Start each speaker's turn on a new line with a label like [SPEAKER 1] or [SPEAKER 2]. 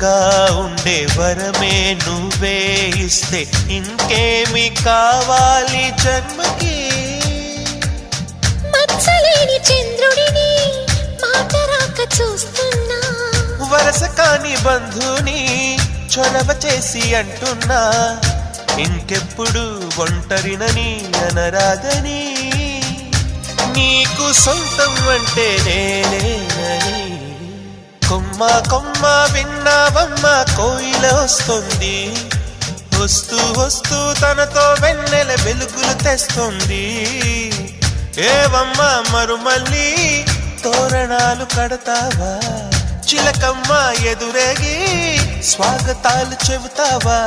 [SPEAKER 1] వరుసగా ఉండే వరమే నువ్వే ఇస్తే ఇంకేమి కావాలి జన్మకి.
[SPEAKER 2] మచ్చలేని చంద్రుడిని మాట రాక చూస్తున్నా,
[SPEAKER 1] వరస కాని బంధుని చొరవ చేసి అంటున్నా, ఇంకెప్పుడు ఒంటరినని అనరాదని, నీకు సొంతం అంటే నేనేనని. కొమ్మ కొమ్మ విన్నావమ్మ కోయిల వస్తుంది, వస్తూ వస్తూ తనతో వెన్నెల వెలుగులు తెస్తుంది. ఏవమ్మ మరుమల్లి తోరణాలు కడతావా, చిలకమ్మ ఎదురేగి స్వాగతాలు చెబుతావా.